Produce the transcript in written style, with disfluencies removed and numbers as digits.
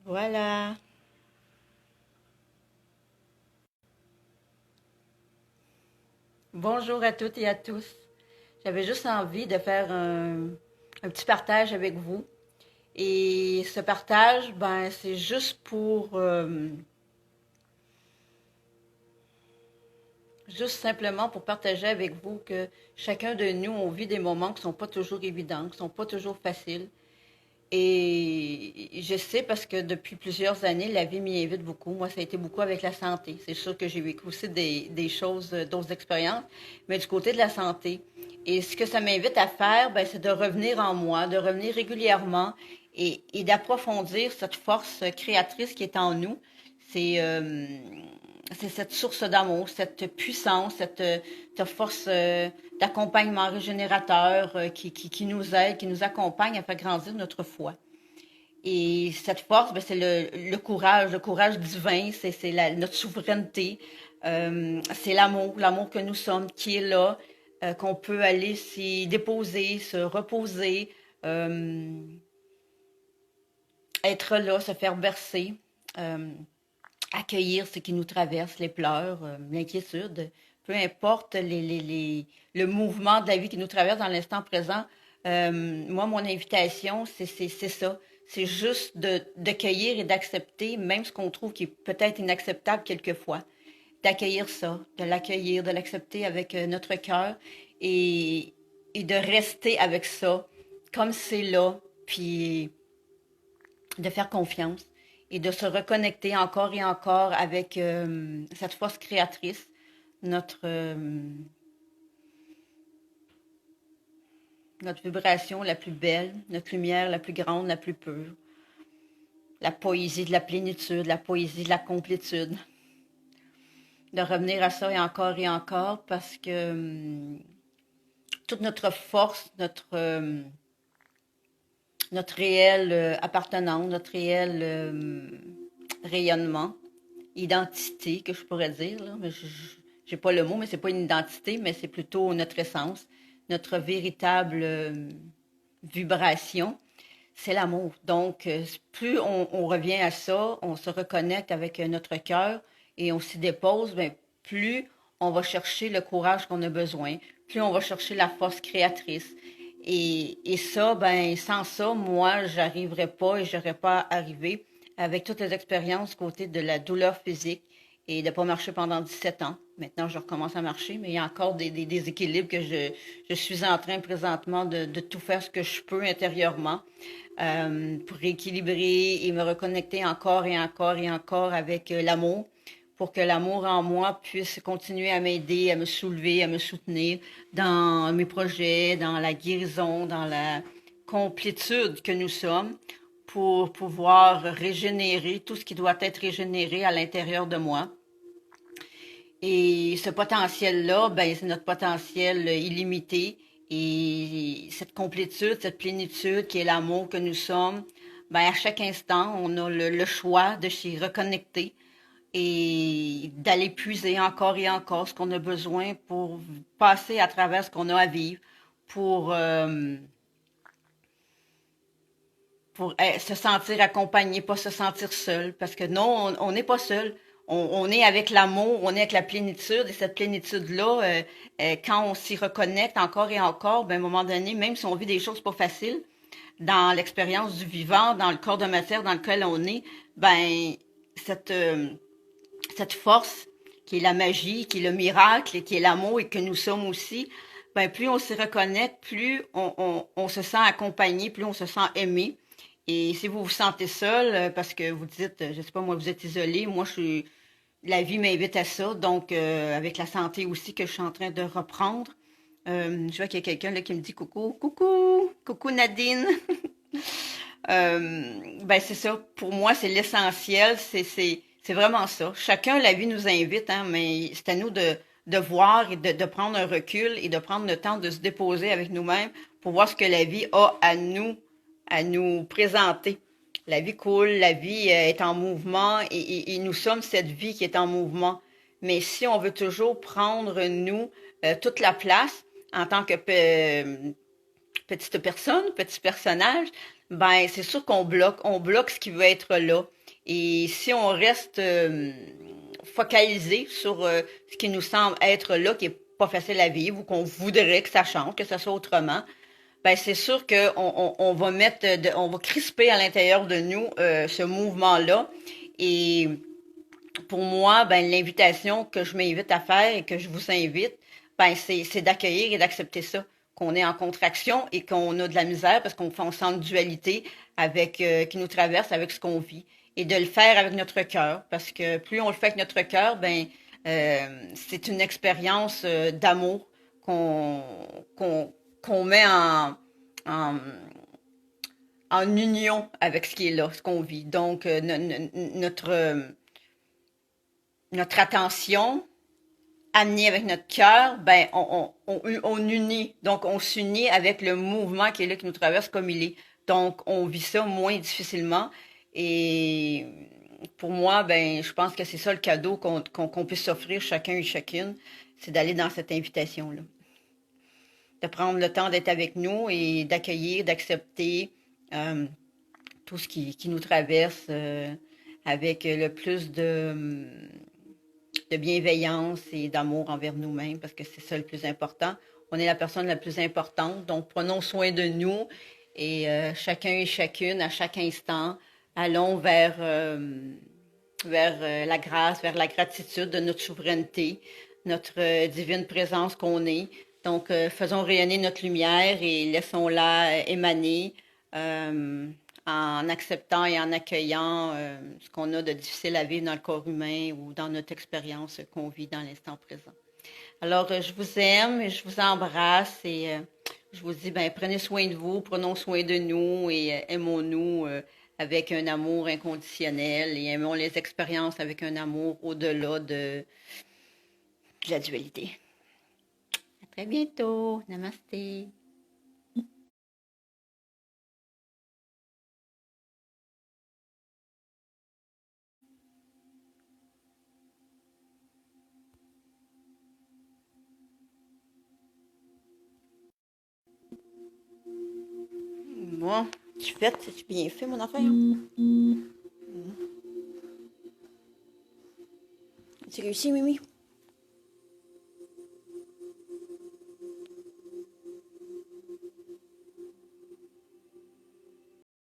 Voilà. Bonjour à toutes et à tous. J'avais juste envie de faire un petit partage avec vous. Et ce partage, ben, c'est juste pour, juste simplement pour partager avec vous que chacun de nous, on vit des moments qui sont pas toujours évidents, qui sont pas toujours faciles. Et je sais parce que depuis plusieurs années, la vie m'y invite beaucoup. Moi, ça a été beaucoup avec la santé. C'est sûr que j'ai vécu aussi des choses, d'autres expériences, mais du côté de la santé. Et ce que ça m'invite à faire, ben, c'est de revenir en moi, de revenir régulièrement et d'approfondir cette force créatrice qui est en nous. C'est c'est cette source d'amour, cette puissance, cette force d'accompagnement régénérateur qui nous aide, qui nous accompagne à faire grandir notre foi. Et cette force, ben, c'est le courage divin, c'est notre souveraineté, c'est l'amour que nous sommes qui est là, qu'on peut aller s'y déposer, se reposer, euh, être là, se faire bercer, euh, accueillir ce qui nous traverse, les pleurs, l'inquiétude, peu importe le mouvement de la vie qui nous traverse dans l'instant présent. Moi, mon invitation, c'est ça. C'est juste d'accueillir et d'accepter, même ce qu'on trouve qui est peut-être inacceptable quelquefois, d'accueillir ça, de l'accepter avec notre cœur et de rester avec ça comme c'est là, puis de faire confiance et de se reconnecter encore et encore avec cette force créatrice, notre, notre vibration la plus belle, notre lumière la plus grande, la plus pure, la poésie de la plénitude, la poésie de la complétude. De revenir à ça et encore parce que toute notre force, notre réelle appartenance, notre réel rayonnement, identité que je pourrais dire, là, mais j'ai pas le mot, mais c'est pas une identité, mais c'est plutôt notre essence, notre véritable vibration, c'est l'amour. Donc, plus on revient à ça, on se reconnecte avec notre cœur et on s'y dépose, ben, plus on va chercher le courage qu'on a besoin, plus on va chercher la force créatrice. Et ça, ben, sans ça, moi, j'arriverais pas et j'aurais pas arrivé avec toutes les expériences côté de la douleur physique et de ne pas marcher pendant 17 ans. Maintenant, je recommence à marcher, mais il y a encore des déséquilibres que je suis en train présentement de tout faire ce que je peux intérieurement pour rééquilibrer et me reconnecter encore et encore et encore avec l'amour pour que l'amour en moi puisse continuer à m'aider, à me soulever, à me soutenir dans mes projets, dans la guérison, dans la complétude que nous sommes pour pouvoir régénérer tout ce qui doit être régénéré à l'intérieur de moi. Et ce potentiel-là, ben, c'est notre potentiel illimité. Et cette complétude, cette plénitude qui est l'amour que nous sommes, ben, à chaque instant, on a le choix de s'y reconnecter et d'aller puiser encore et encore ce qu'on a besoin pour passer à travers ce qu'on a à vivre, pour, euh, pour se sentir accompagné, pas se sentir seul. Parce que non, on n'est pas seul. On est avec l'amour, on est avec la plénitude. Et cette plénitude-là, quand on s'y reconnecte encore et encore, ben, à un moment donné, même si on vit des choses pas faciles, dans l'expérience du vivant, dans le corps de matière dans lequel on est, ben, cette, euh, cette force qui est la magie, qui est le miracle et qui est l'amour et que nous sommes aussi, ben, plus on s'y reconnecte, plus on se sent accompagné, plus on se sent aimé. Et si vous vous sentez seul, parce que vous dites, je sais pas, moi, vous êtes isolé, moi, la vie m'invite à ça, donc avec la santé aussi que je suis en train de reprendre. Je vois qu'il y a quelqu'un là qui me dit coucou, coucou, coucou Nadine. Ben c'est ça. Pour moi, c'est l'essentiel. C'est vraiment ça. Chacun, la vie nous invite, hein, mais c'est à nous de voir et de prendre un recul et de prendre le temps de se déposer avec nous-mêmes pour voir ce que la vie a à nous présenter. La vie coule, la vie est en mouvement et nous sommes cette vie qui est en mouvement. Mais si on veut toujours prendre, nous, toute la place en tant que petite personne, petit personnage, ben c'est sûr qu'on bloque ce qui veut être là. Et si on reste focalisé sur ce qui nous semble être là, qui est pas facile à vivre, ou qu'on voudrait que ça change, que ça soit autrement, ben c'est sûr qu'on va on va crisper à l'intérieur de nous ce mouvement-là. Et pour moi, ben l'invitation que je m'invite à faire et que je vous invite, ben c'est d'accueillir et d'accepter ça, qu'on est en contraction et qu'on a de la misère parce qu'on fait ensemble dualité avec qui nous traverse avec ce qu'on vit et de le faire avec notre cœur parce que plus on le fait avec notre cœur, ben c'est une expérience d'amour qu'on qu'on qu'on met en, en union avec ce qui est là, ce qu'on vit. Donc notre attention amenée avec notre cœur, ben on unit. Donc on s'unit avec le mouvement qui est là, qui nous traverse comme il est. Donc on vit ça moins difficilement. Et pour moi, ben je pense que c'est ça le cadeau qu'on peut s'offrir chacun et chacune, c'est d'aller dans cette invitation-là. De prendre le temps d'être avec nous et d'accueillir, d'accepter tout ce qui nous traverse avec le plus de bienveillance et d'amour envers nous-mêmes, parce que c'est ça le plus important. On est la personne la plus importante, donc prenons soin de nous et chacun et chacune, à chaque instant, allons vers la grâce, vers la gratitude de notre souveraineté, notre divine présence qu'on est. Donc, faisons rayonner notre lumière et laissons-la émaner euh, en acceptant et en accueillant ce qu'on a de difficile à vivre dans le corps humain ou dans notre expérience qu'on vit dans l'instant présent. Alors, je vous aime et je vous embrasse et je vous dis, ben, prenez soin de vous, prenons soin de nous et aimons-nous avec un amour inconditionnel et aimons les expériences avec un amour au-delà de la dualité. À très bientôt. Namasté. Bon, tu bien fait mon affaire? Tu réussi, Mimi?